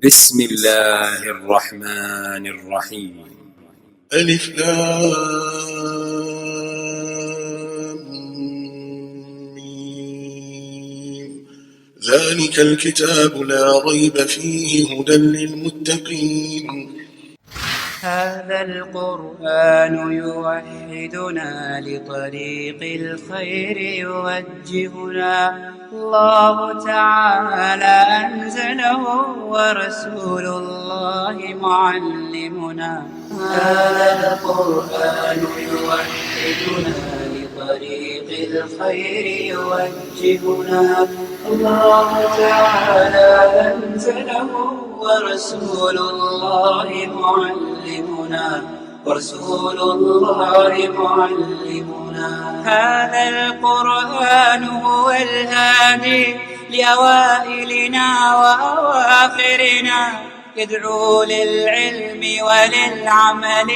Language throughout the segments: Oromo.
بسم الله الرحمن الرحيم. ألف لام ميم. ذلك الكتاب لا ريب فيه هدى للمتقين. هذا القرآن يوحدنا لطريق الخير يوجهنا. الله تعالى أنزله ورسول الله معلمنا. هذا القرآن يوحدنا لطريق الخير يوجهنا. الله تعالى أنزله ورسول الله معلمنا. هذا القرآن هو الهادي لأوائلنا وأواخرنا، يدعو للعلم وللعمل،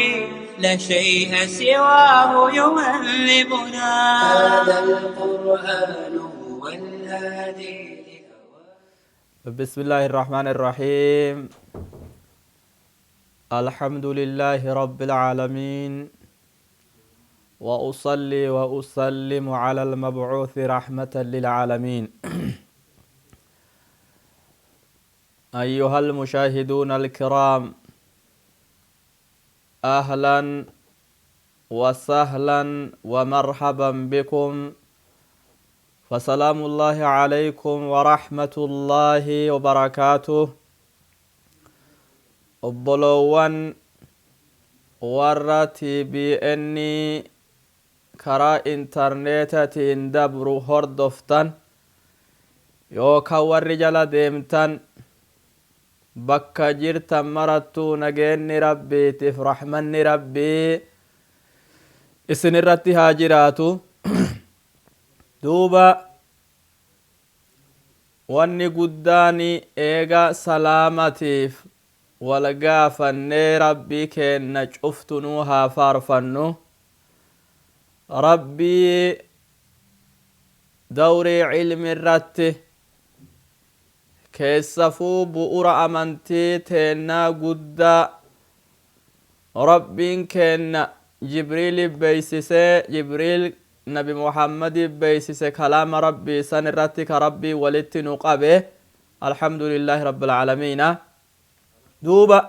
لا شيء سواه يهذبنا. هذا القرآن هو الهادي. بسم الله الرحمن الرحيم. الحمد لله رب العالمين، وأصلي وأسلم على المبعوث رحمة للعالمين. أيها المشاهدون الكرام، أهلا وسهلا ومرحبا بكم، فسلام الله عليكم ورحمة الله وبركاته. أبلوان وراتي بأني كرا إنترنت دبر هردفتن يوكا ورجال ديمتن بكا جرتا مرتو نجيني ربي تفرح مني ربي إسن الرتي هاجراتو دوبا واني قداني إيغا سلامتيف walgaafannee rabbii keenna cuftunuu haa faarfannu. rabbii dawrii cilmi irratti keessafuu bu'ura amantii teennaa guddaa rabbiin keenna jibriil beeysisee jibriil nabi muhammad beeysise kalaama rabbii san irratti ka rabbii walitti nu qabe. alhamdulillahi rabbil aalamiina. دوبا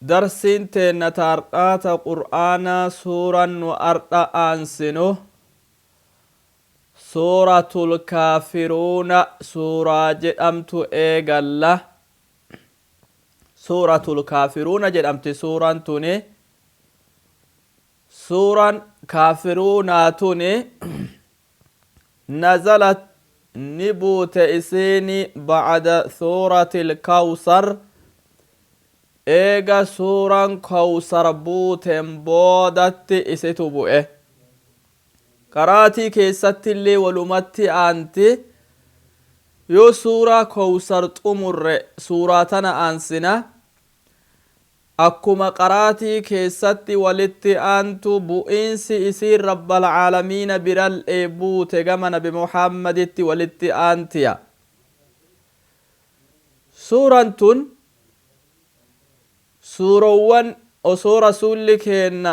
درسين تينا تارقات قرآن سورة وأرقى أنسنو سورة الكافرون سورة جدمت إيقالة سورة الكافرون جدمت سورة توني سورة كافرون توني نزلت نبوت إسيني بعد سورة الكوثر eega suuraan kawsar buuteen boodatti isitu bu'e. qaraatii keessatti illee walumatti aanti yoo suuraa kawsar xumurre suuraa tana aansina. akkuma qaraatii keessatti walitti aantu bu'iinsi isiin rabbal aalamiina biral'ee buute gama nabi muhammaditti walitti aantiya. suuraan tun suurowwan osoo rasuulli keenna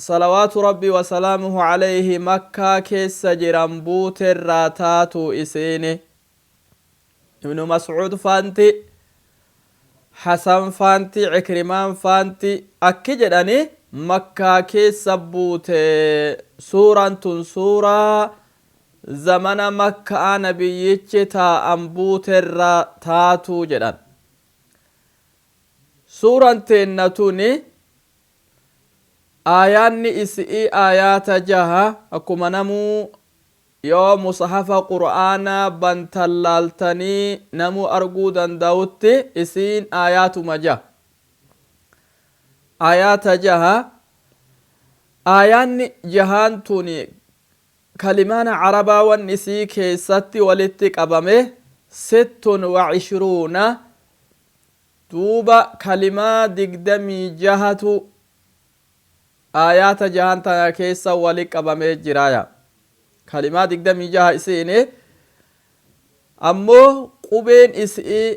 salawaatu rabbi wasalaamuhu alayhi makkaa keessa jiran buuterraa taatu isiini. ibnu mas'uud faanti, hasan faanti, cikrimaan faanti akki jedhani makkaa keessa buute. suuraan tun suuraa zamana makkaa nabiyyichi taa'an buuterraa taatu jedhan. suuraan teenna tuni aayaanni isii aayaata 6 akkuma namuu yoo musahafa qur'aanaa bantallaaltanii namuu arguu danda'utti isiin aayaatuma 6 aayaata 6. aayaanni 6 tuni kalimaan carabaawan isii keessatti walitti qabame 26 duuba kalimaa 26tu aayaata 6 tana keessa walitti qabamee jiraaya. kalimaa 26 isiini ammoo qubeen isii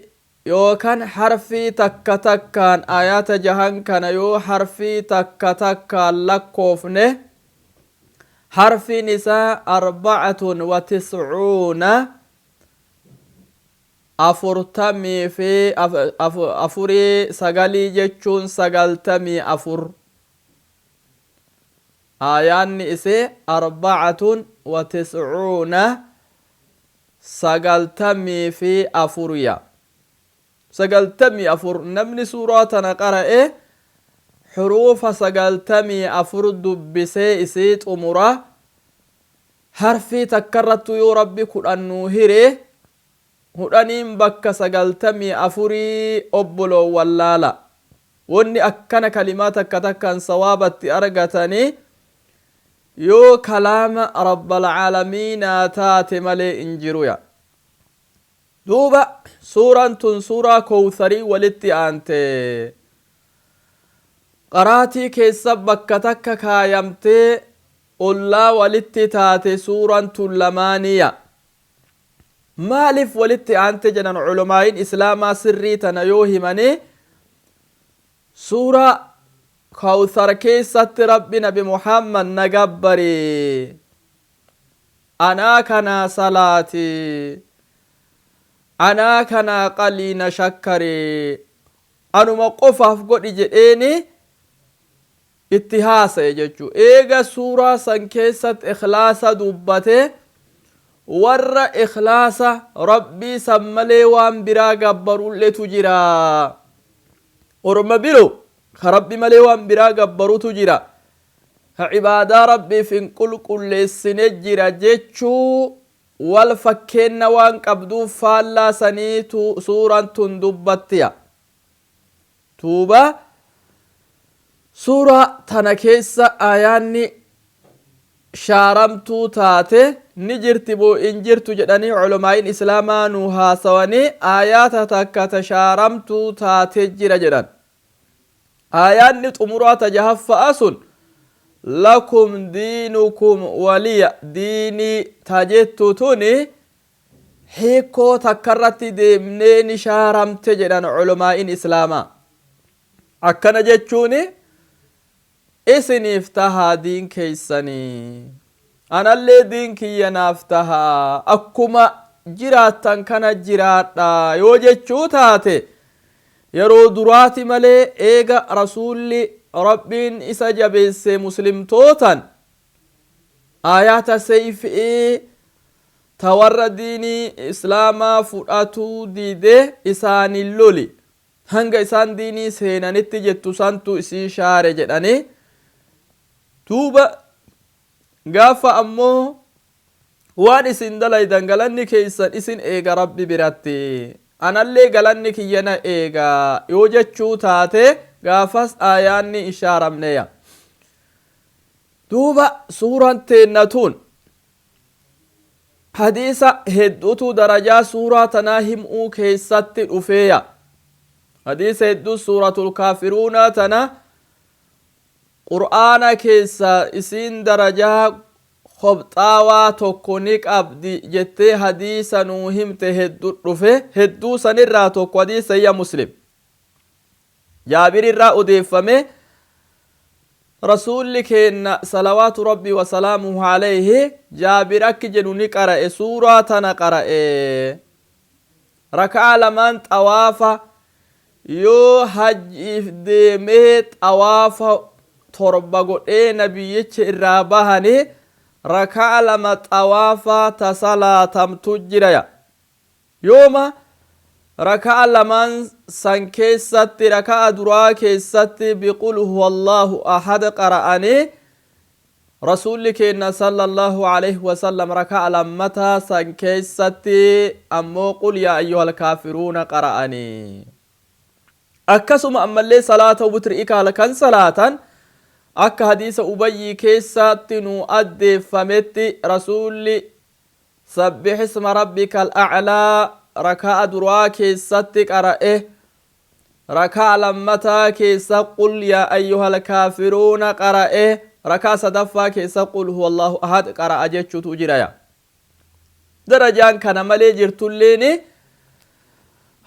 yookan harfii takka takkaan ayata jahan kana yoo harfii takka takkaan lakkoofne harfiin isaa 94 afurtamii fi afurii sagalii jechuun 94 ayaanni isee 94 sagaltamii fi afuriya 94 namni suuraa tana qara'e xuruufa 94 dubbisee isii xumura harfii takkarrattu yoo rabbi kudhannuu hire hudhaniin bakka 94 obboloo wallaala wanni akkana kalimaa takka takkaan sawaabatti argatanii yoo kalaama rabbal aalamiinaa taate malee injiruya duuba suuraan tun suuraa kowsarii walitti aante qaraatii keessa bakka takka kaayamtee ollaa walitti taate suuraan tun lamaaniya maaliif walitti aante jedhan culamaa'iin islaamaa sirrii tana yoo himanii suuraa kawsar keessatti rabbi nabi muhammad nagabbari anaa kanaa salaati anaa kanaa qaliina shakkari anuma qofaaf godhi jedheeni itti haasa'e jechuu eega suuraa san keessatti ikhlaasa dubbate warra ikhlaasa rabbii san malee waan biraa gabbarulletu jira orma biro ka rabbi malee waan biraa gabbarutu jira ka ibaadaa rabbiif hin qulqulleessine jira jechuu wal fakkeenna waan qabduuf faallaa sanii suuraan tun dubbattiya tuuba suuraa tana keessa ayaanni shaaramtuu taate ni jirti boo in jirtu jedhanii culamaa'iin islaamaa nu haasawanii ayaata takka ta shaaramtuu taate jira jedhan ayaanni xumuraa ta jahaffa'a sun lakum diinukum waliya diinii ta jettu tuni hiikoo takkarratti deemnee ni shaaramte jedhan culamaa'iin islaamaa akkana jechuuni isiniif tahaa diin keeysanii anallee diin kiyyanaaf tahaa akkuma jiraattan kana jiraadha yoo jechuu taate yeroo duraati malee eega rasuulli rabbiin isa jabeesse muslimtootan ayata seyfi'ii ta warra diinii islaamaa fudhatuu diide isaanin loli hanga isaan diinii seenanitti jettu santu isii shaare jedhanii duuba gaafa ammoo waan isin dalaydan galanni keeysan isin eega rabbi biratti anallee galanni kiyyana eega yoo jechuu taate gaafas ayaanni ishaaramneya duuba suuraan teennatuun hadiisa hedduutu darajaa suuraa tanaa him'uu keessatti dhufeeya hadiisa hedduu suuratul kaafiruuna tana qur'aana keessa isiin darajaa khobxaawaa tokko ni qabdi jettee hadiisa nuu himte hedduu dhufe hedduu sanirraa tokko hadiisa iyya muslim jaabirirraa odeeffame rasuulli keenna salawaatu rabbii wasalaamuhu alayhi jaabir akki jedhu ni qara'e suuraa tana qara'e raka'a lamaan xawaafa yoo hajjiif deemee xawaafa torba godhee nabiyyicha irraa bahani raka'a lama xawaafa ta salaatamtu jiraya yooma raka'a lamaan san keessatti raka'a duraa keessatti biqul huwa allahu ahad qara'anii rasuulli keenna sallallahu alaihi wasallam raka'a lammataa san keessatti ammoo qul yaa ayyuhal kaafiruuna qara'anii akkasuma ammallee salaata witrii kan salaatan akka hadiisa ubayyii keessatti nu addeeffametti rasuulli sabbih isma rabbika al'aclaa raka'a duraa keessatti qara'e raka'a lammataa keessa qul yaa ayyuhal kaafiruuna qara'e raka'a sadaffaa keessa qul huwa allahu ahad qara'a jechuutu jiraya darajaan kana malee jirtulleeni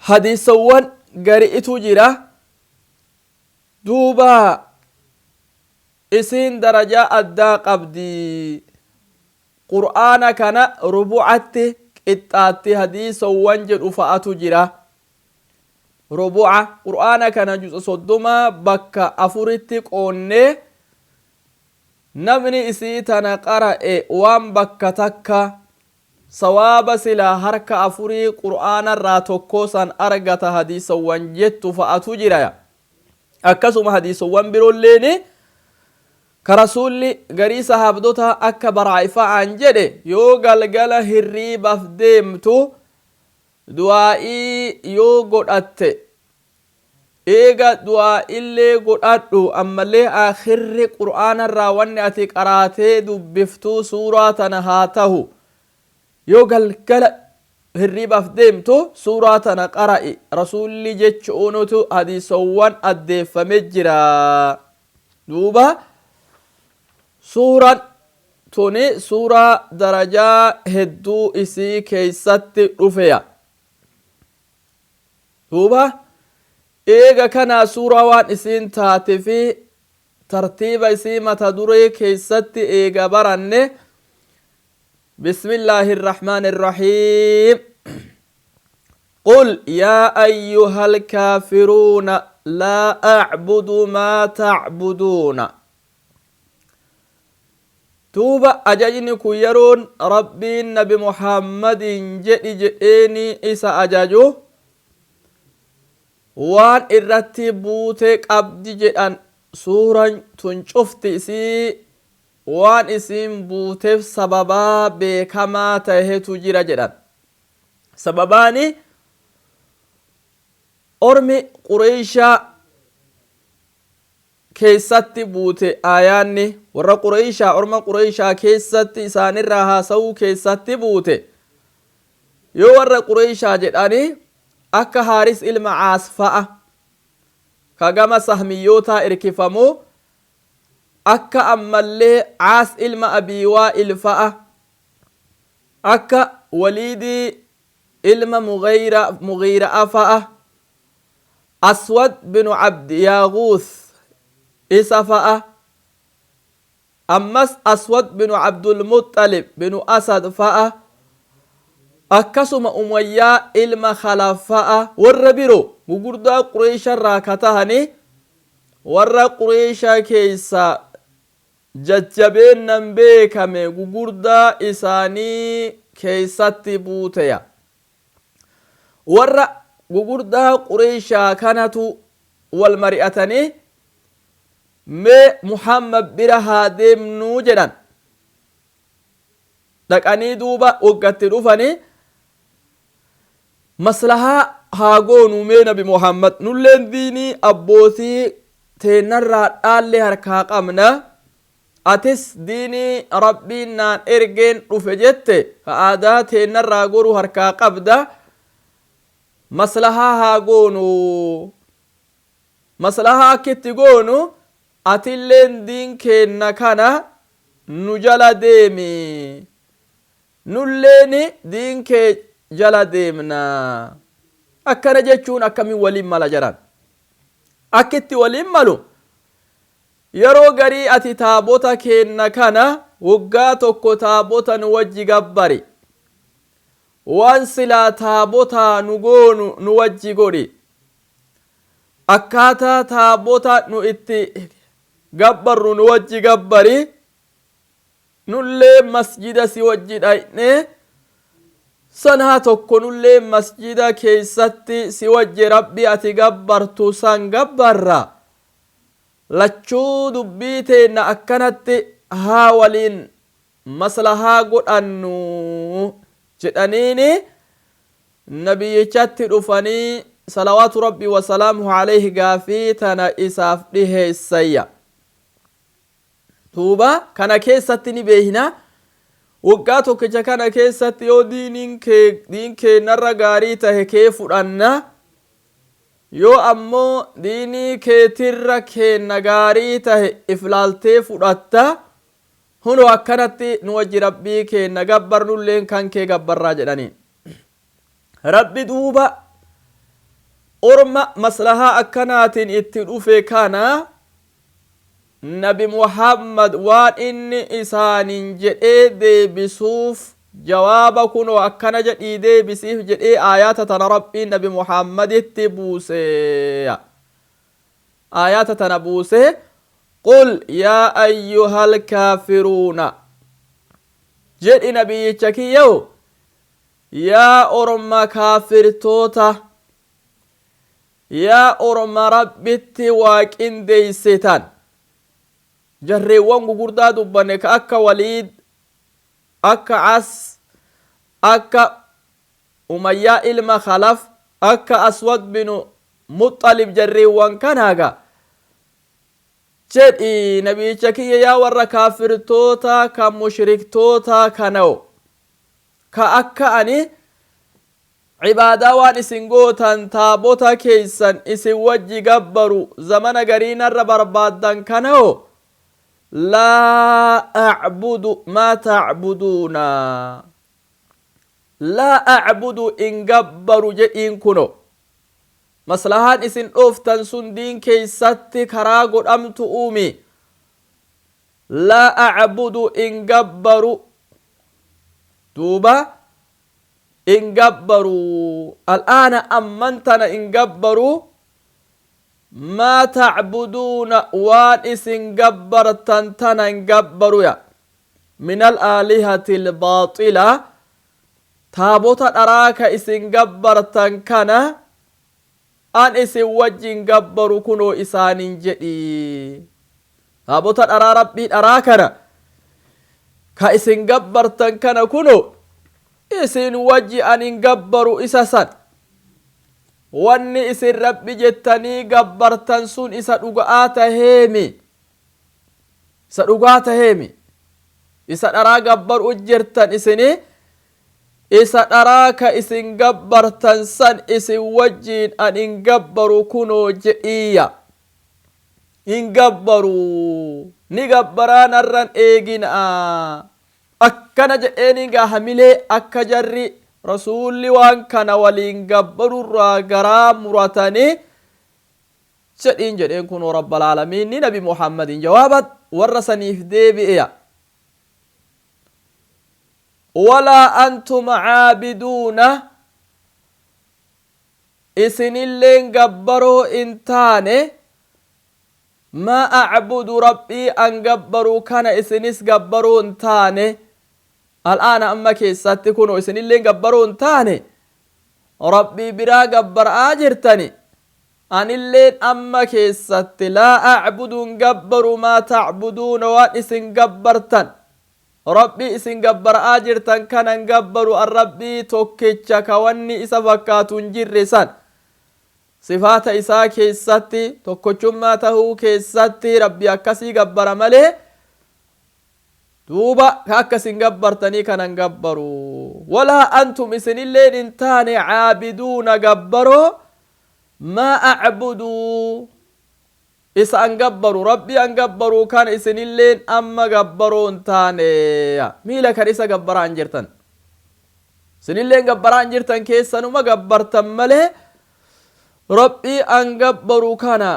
hadiisawwan gari'itu jira duuba isiin darajaa addaa qabdi qur'aana kana rubu'atti qixxaatti hadiisawwan jedhu fa'atu jira rubu'a qur'aana kana juza 30 bakka afuritti qoonnee namni isii tana qara'e waan bakka takka sawaaba silaa harka afurii qur'aana irraa tokko san argata hadiisawwan jettu fa'atu jira akkasuma hadiisawwan biroolleeni ka rasuulli garii sahaabdota akka baraa'ifa'aan jedhe yoo galgala hirriibaaf deemtu du'aa'ii yoo godhatte eega du'aa'illee godhadhu ammallee akhirri qur'aana irraa wanni ati qaraatee dubbiftuu suuraa tana haa tahu yoo galgala hirriibaaf deemtu suuraa tana qara'i rasuulli jechuunutu hadiisawwan addeeffame jira duuba suuraan tuni suuraa darajaa hedduu isii keeysatti dhufeya duuba eega kana suuraa waan isiin taate fi tartiiba isii mata duree keeysatti eega baranne بسم الله الرحمن الرحيم قل يا أيها الكافرون لا أعبد ما تعبدون توبا أجاجني كيرون ربي النبي محمد جئني إسا أجاجو وان الرتبوتك أبدي جئن سورة تنشفت إسي waan isin buuteef sababaa beekamaa tahetu jira jedhan sababaani ormi qureyshaa keessatti buute aayaanni warra qureyshaa orma qureyshaa keessatti isaanirraa haasa'uu keessatti buute yoo warra qureyshaa jedhani akka haaris ilma caasfa'a kagama sahmiyyootaa irkifamuu akka ammallee caas ilma abii waa'il fa'a akka waliidii ilma mugiira'a fa'a aswad binu cabdi yaaguuth isa fa'a ammas aswad binu cabdulmuxalib binu asad fa'a akkasuma umayyaa ilma khalaf fa'a warra biroo gugurdaa qureysharraa ka tahani warra qureyshaa keeysa jajjabeennan beekame gugurdaa isaanii keeysatti buuteya warra gugurdaa qureyshaa kanatu wal mari'atanii mee muhammad bira haa deemnuu jedhan dhaqanii duuba waggatti dhufanii maslahaa haa goonuu mee nabi muhammad nulleen diinii abbootii teennarraa dhaalle harkaa qabna atis diinii rabbiin naan ergeen dhufe jette ka aadaa teennarraa goru harkaa qabda maslahaa haa goonu maslahaa akkitti goonu atilleen diin keenna kana nu jala deemi nulleen diin kee jala deemna akkana jechuun akkamiin waliin mala jedhan akkitti waliin malu yeroo garii ati taabota keenna kana waggaa tokko taabota nu wajji gabbari waan silaa taabota nu goonu nu wajji godhi akkaataa taabota nu itti gabbarru nu wajji gabbari nullee masjida si wajji dhayne sanaa tokko nullee masjida keeysatti si wajji rabbi ati gabbartu san gabbarra lachuu dubbii teenna akkanatti haa waliin maslahaa godhannu jedhaniini nabiyyichatti dhufanii salawaatu rabbi wasalaamuhu alayhi gaafii tana isaaf dhiheessayya duuba kana keessatti ni beehina waggaa tokkicha kana keessatti yoo diin keennarra gaarii tahe kee fudhanna yoo ammoo diinii keetirra keenna gaarii tahe iflaaltee fudhatta huno akkanatti nu wajji rabbii keenna gabbarnulleen kan kee gabbarraa jedhanii rabbi duuba orma maslahaa akkanaatiin itti dhufe kana nabi muhammad waan inni isaanin jedhee deebisuuf jawaaba kunoo akkana jedhii deebisiif jedhee aayaata tana rabbiin nabi muhammaditti buuse aayaata tana buuse qul yaa ayyuhal kaafiruuna jedhi nabiyyicha kiyyaw yaa orma kaafirtoota yaa orma rabbitti waaqindeeysitan jarreewwan gugurdaa dubbanne ka akka waliid akka as akka umayyaa ilma khalaf akka aswad binu muxalib jarreewwan kanaaga jedhi nabiyicha kiyya yaa warra kaafirtoota ka mushriktoota kanao ka akka ani cibaadaa waan isin gootan taabota keeysan isin wajji gabbaru zamana gariinarra barbaaddan kanao laa acbudu maa tacbuduuna laa acbudu in gabbaru jedhiin kuno maslahaan isin dhooftan sun diin keeysatti karaa godhamtu uumi laa acbudu in gabbaru duuba in gabbaru al'aana ammantana in gabbaru maa tacbuduuna waan isin gabbartan tana in gabbaruya min alaalihati albaaxila taabota dharaaka isin gabbartan kana an isin wajjin gabbaru kunoo isaanin jedhi taabota dharaa rabbii dharaa kana ka isin gabbartan kana kunoo isin wajji anin gabbaru isa san wanni isin rabbi jettanii gabbartan sun isa dhuga'aa taheemi isa dhugaa taheemi isa dharaa gabbaru jirtan isini isa dharaa ka isin gabbartan san isin wajjiin anin gabbaru kunoo jedhiya hin gabbaru ni gabbaranarran eegina'a akkana jedheeni gaa hamilee akka jarri rasuulli waan kana waliin gabbarurraa garaa muratanii jedhiin jedheen kunoo rabbalaalamiin ni nabi muhammadin jawaabat warra saniif deebi'eya walaa antum caabiduuna isinilleen gabbaroo in taane maa acbudu rabbii an gabbaruu kana isinis gabbaroo in taane al'aana amma keessatti kunoo isinilleen gabbaroo in taane rabbii biraa gabbara'aa jirtani anilleen amma keessatti laa acbudu in gabbaru maa tacbuduuna waan isin gabbartan rabbii isin gabbara'aa jirtan kanan gabbaru an rabbii tokkicha ka wanni isa fakkaatu hin jirre san sifaata isaa keessatti tokkochummaa tahuu keessatti rabbii akkasii gabbara malee duuba ka akkasin gabbartanii kanan gabbaru walaa antum isinilleen in taane caabiduuna gabbaroo maa acbudu isa an gabbaru rabbii an gabbaru kana isinilleen amma gabbaroo in taane miila kan isa gabbaraan jirtan isinilleen gabbaraan jirtan keessanuma gabbartan malee rabbii an gabbaru kana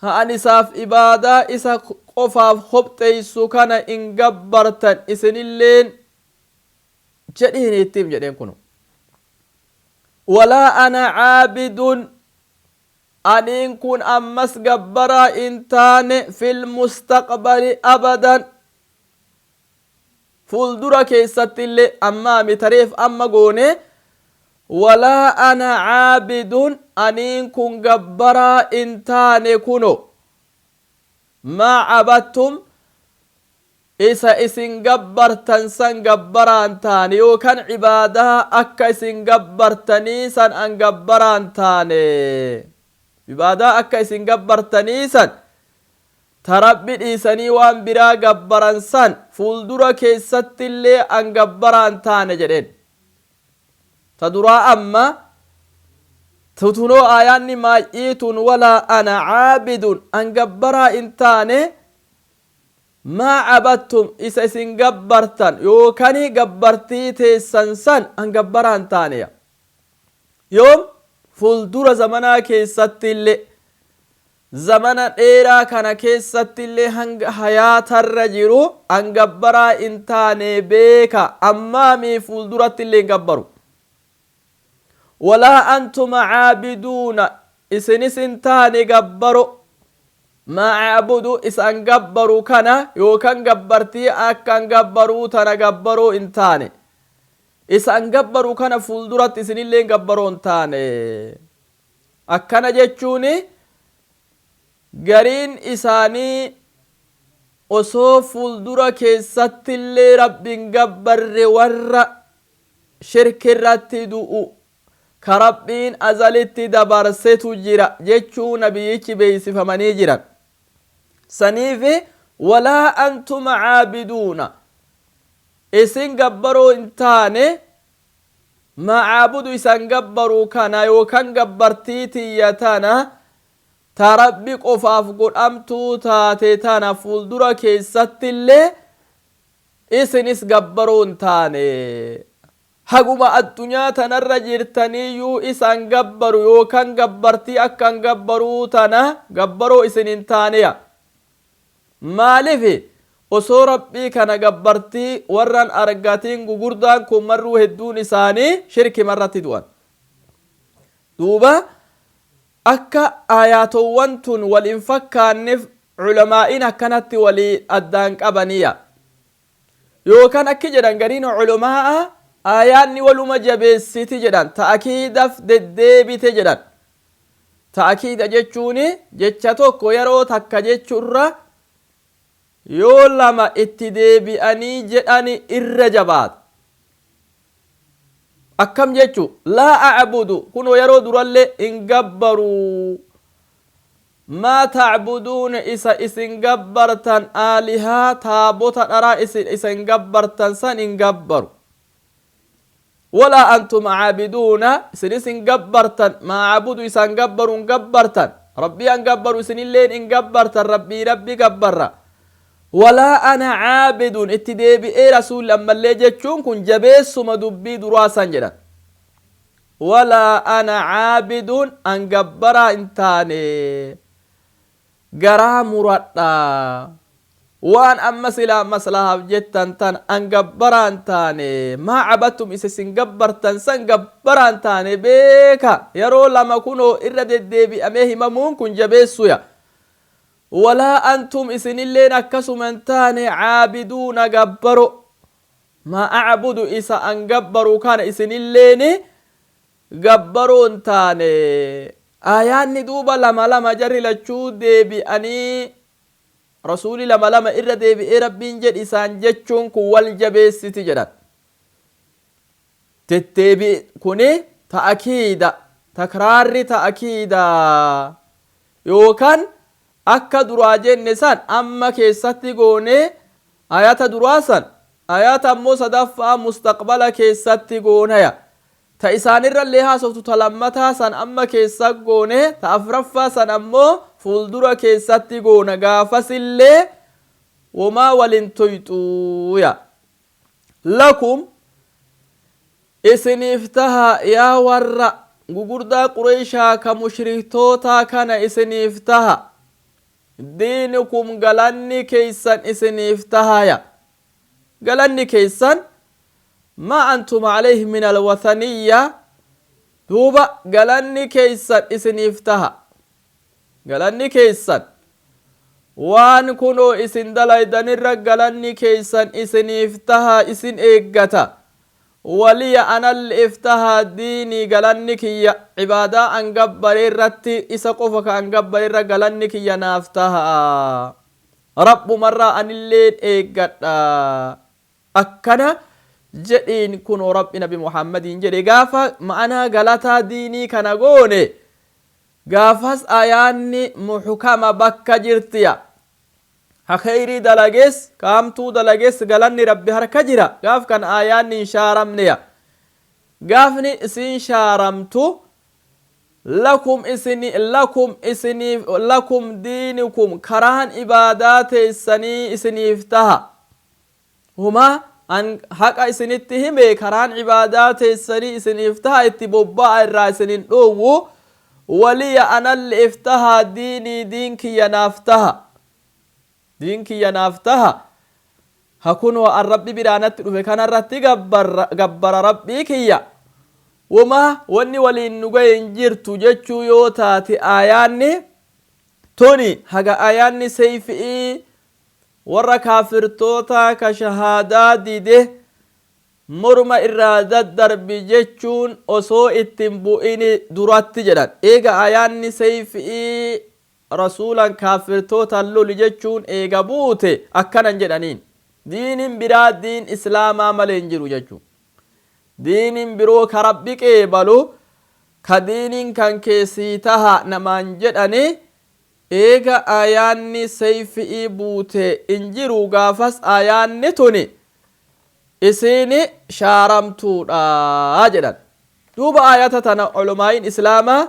ha'an isaaf ibaadaa isa qofaaf hobxeeysu kana in gabbartan isinilleen jedhiin ittiim jedheen kunu walaa ana caabidun aniin kun ammas gabbaraa in taane fil mustaqbali abadan fuuldura keessatti illee ammaami tareef amma goone walaa ana caabidun aniin kun gabbaraa in taane kuno maa cabattum isa isin gabbartan san gabbaraan taane yookan cibaadaa akka isin gabbartanii san an gabbaraan taane cibaadaa akka isin gabbartanii san ta rabbi dhiisanii waan biraa gabbaran san fuuldura keessatti illee an gabbaraan taane jedheen ta duraa amma tutunoo aayaanni maay'iitun walaa ana caabidun an gabbaraa in taane maa cabattum isa isin gabbartan yookani gabbartii teessan san an gabbaraan taaneya yoom fuuldura zamanaa keessatti illee zamana dheeraa kana keessatti illee hanga hayaatarra jiru an gabbaraa hin taane beeka ammaamii fuulduratti illee hin gabbaru walaa antuma caabiduuna isinis hin taane gabbaro maa caabudu isan gabbaru kana yookan gabbartii akkan gabbaruu tana gabbaroo hin taane isan gabbaru kana fuulduratti isinillee gabbaroo hin taane akkana jechuuni gariin isaanii osoo fuuldura keessattillee rabbiin gabbarre warra shirkirratti du'u ka rabbiin azalitti dabarsetu jira jechuu nabiyyichi beeksifamanii jiran saniifi walaa antum caabiduuna isin gabbaroo hin taane macaabudu isan gabbaru kana yookan gabbartii tiyya tana ta rabbi qofaaf godhamtuu taate tana fuuldura keessattillee isinis gabbaroo hin taane haguma addunyaa tanarra jirtaniyyuu isan gabbaru yookan gabbartii akkan gabbaruu tana gabbaroo isin hin taaneya maalifi osoo rabbii kana gabbartii warran argatiin gugurdaan kun marruu hedduun isaanii shirki marratti du'an duuba akka ayaatowwan tun wal hin fakkaanneef culamaa'iin akkanatti walii addaan qabaniya yookan akki jedhan gariin culamaa'a ayaanni waluma jabeessiti jedhan ta'akiidaf deddeebite jedhan ta'akiida jechuuni jecha tokko yeroo takka jechurra yoo lama itti deebi'anii jedhani irra jabaata akkam jechu laa acbudu kuno yeroo durallee hin gabbaru maa tacbuduuna isa isin gabbartan aalihaa taabota dharaa isin gabbartan san hin gabbaru walaa antum caabiduuna isin isin gabbartan maa cabudu isan gabbaru hin gabbartan rabbii an gabbaru isinilleen hin gabbartan rabbii gabbarra walaa ana caabidun itti deebi'ee rasuulli ammallee jechuun kun jabeessuma dubbii duraasan jedhan walaa ana caabidun an gabbaraa hin taane garaa muradha waan amma silaa maslahaaf jettan tan an gabbaraa hin taane maa cabattum isin gabbartan san gabbaraa hin taane beeka yeroo lama kunoo irra deddeebi'amee himamuun kun jabeessuya walaa antum isinilleen akkasuman taane caabiduuna gabbaro maa acbudu isa an gabbaru kana isinilleen gabbaroon taane ayaanni duuba lama jarri lachuu deebi'anii rasuuli lama irra deebi'ee rabbiin jedhi isaan jechuun kun wal jabeessiti jedhan tetteebi kuni ta'akiida takraarri ta'akiida yookan akka duraa jenne san amma keessatti goone ayata duraa san ayata ammoo sadaffaa mustaqbala keessatti goonaya ta isaanirrallee haasoftu ta lammataa san amma keessa goone ta afraffaa san ammoo fuuldura keessatti goona gaafasillee womaa walin tuyxuuya lakum isiniif taha yaa warra gugurdaa qureeshaa ka mushriktoota kana isiniif taha diinukum galanni keeysan isiniif tahaya galanni keeysan ما أنتم عليه من الوثنية دوبا قالني كيسان اسن يفتها قالني كيسان وان كنو اسن دلايدن قالني كيسان اسن يفتها اسن ايقتا ولي أنا الافتها ديني قالني كي عبادة انقبر الرتي اسقفك انقبر قالني كي نافتها رب مرة أن الليل ايقتا أكنا jedhiin kunoo rabbi nabi muhammadiin jedhe gaafa ma'anaa galataa diinii kana goone gaafas ayaanni muhkama bakka jirtiya hakayrii dalagees kaamtuu dalagees galanni rabbi harka jira gaaf kan ayaanni hin shaaramneya gaafni isin shaaramtu lakum diinukum karaan ibaadaa teessanii isiniif taha humaa an haqa isinitti hime karaan cibaadaa teessanii isiniif taha itti bobba'a irraa isinin dhoowwu waliya analli iftaha diinii diin kiyya naaf taha hakunoo an rabbi biraanatti dhufe kanarratti gabbara rabbii kiyya wama wanni waliin nu gahe hin jirtu jechuu yoo taate aayaanni tuni haga aayaanni sayfi'ii warra kaafirtoota ka shahaadaa dide morma irraa daddarbi jechuun osoo ittin bu'ini duratti jedhan eega aayaanni sayfi'ii rasuulan kaafirtootan loli jechuun eega buute akkanan jedhaniin diinin biraa diin islaamaa malee hin jiru jechuun diinin biroo ka rabbi qeebalu ka diinin kan keessii taha namaan jedhani eega aayaanni sayfi'ii buute hin jiru gaafas aayaanni tuni isini shaaramtuudha jedhan duuba aayata tana culumaayin islaamaa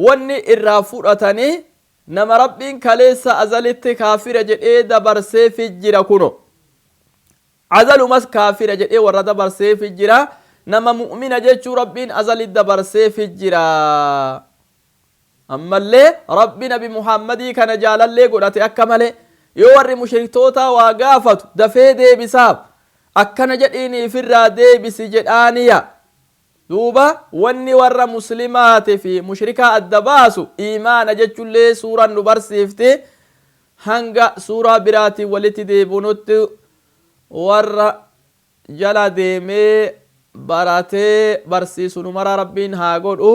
wanni irraa fudhatanii nama rabbiin kaleessa azalitti kaafira jedhee dabarseefi jira kuno azalumas kaafira jedhee warra dabarseefi jira nama mu'mina jechuu rabbiin azalit dabarseefi jira ammallee rabbi nabi muhammadii kana jaalallee godhate akka malee yoo warri mushriktoota waa gaafatu dafee deebisaaf akkana jedhiiniif irraa deebisi jedhaaniya duuba wanni warra muslimaati fi mushrikaa adda baasu iimaana jechuullee suuraan nu barsiifte hanga suuraa biraatiin walitti deebinutti warra jala deemee baratee barsiisu nu mara rabbiin haa godhu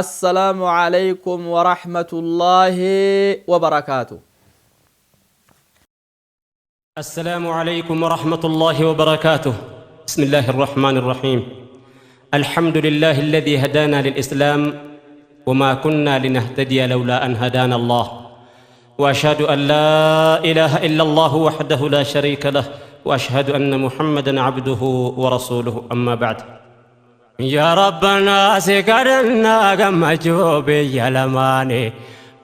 السلام عليكم ورحمة الله وبركاته. السلام عليكم ورحمة الله وبركاته. بسم الله الرحمن الرحيم. الحمد لله الذي هدانا للإسلام وما كنا لنهتدي لولا أن هدانا الله وأشهد أن لا إله إلا الله وحده لا شريك له وأشهد أن محمدا عبده ورسوله أما بعد يا ربنا سكرنا كما جوبي يا لماني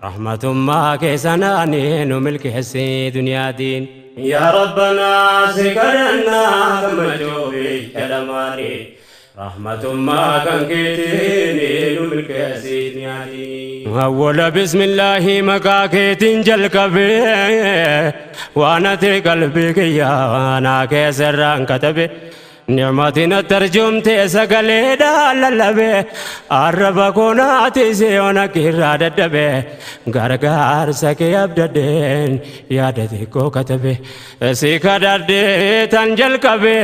رحمة ما كيسناني نملك حسي دنيا دين يا ربنا سكرنا كما جوبي يا لماني رحمة ما كان كيتيني نملك حسي دنيا دين أول بسم الله مكاكيتين جلكبي وانا قلبك يا وانا كيسران كتبي نعمتنا ترجمت سقليدا للبي عرب كوناتي سيونا كيراد دبي غرغار سكي أبددين يادتكو كتبي سيكا دردي تنجل كبي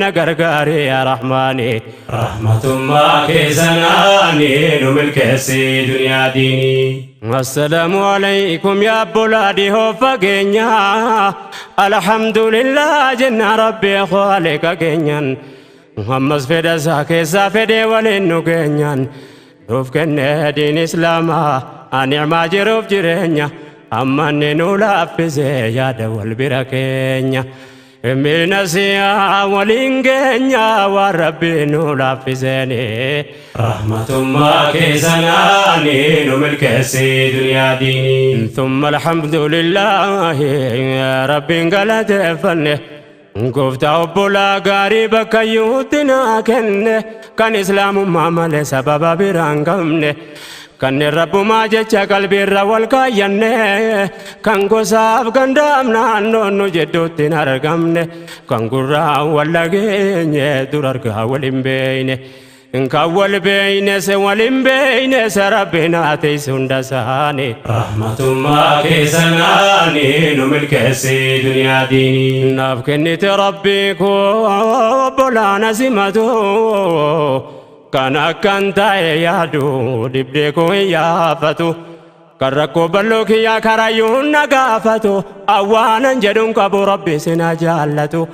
نغرغاري يا رحماني رحمة ما كيسناني نملك سي دنيا ديني السلام عليكم يا بولادي هو فقينيا الحمد لله جنة ربي خالق كينيا محمد فدا ساكي سافدي ولينو كينيا روف كنه دين إسلاما أنعما جروف جرينيا أما ننولا فيزي يا دول بركينيا من سيا ولينجينيا وربي نولا فيزيني رحمة ما كيسناني نملك سي دنيا ديني ثم الحمد لله يا ربي قلت فني قفت أبولا قريبك يوتنا كنه كان إسلام ما مال سبب برانقمني كان الرب ما جتش قلبي الرول كاينه كان قصاب كان دامنا نونو جدوتين أرقمني كان قرى ولا جيني دررقها ولين بيني إنك أول بين سوالين بين سربنا تيسون دساني رحمة ما كيسناني نملك سي دنيا ديني نافكني تربيك وبلا نسمته كان كنتا يادو دبديكو يافتو كركو بلوك يا كرايون نقافتو أوانا جدون كابو ربي سنا جالتو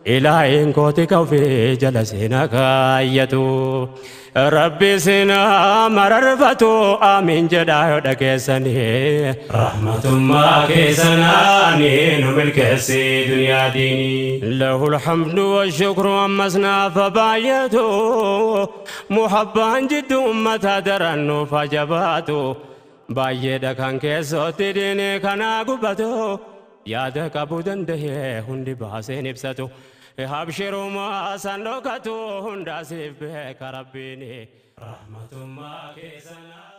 إلهين كوتك وفي جلسنا كايتو ربي سنا مررفتو آمين جدايو دكيساني رحمة ما كيسناني نملك سي دنيا ديني له الحمد والشكر أمسنا فبايتو محبا جد أمتا درنو فجباتو بايدا كان كيسو تديني كان قبتو يادا كابو دنده هندي باسين ابساتو هابشروا ما سنوكتو هندا سيف بك ربيني رحمة ما كيسنا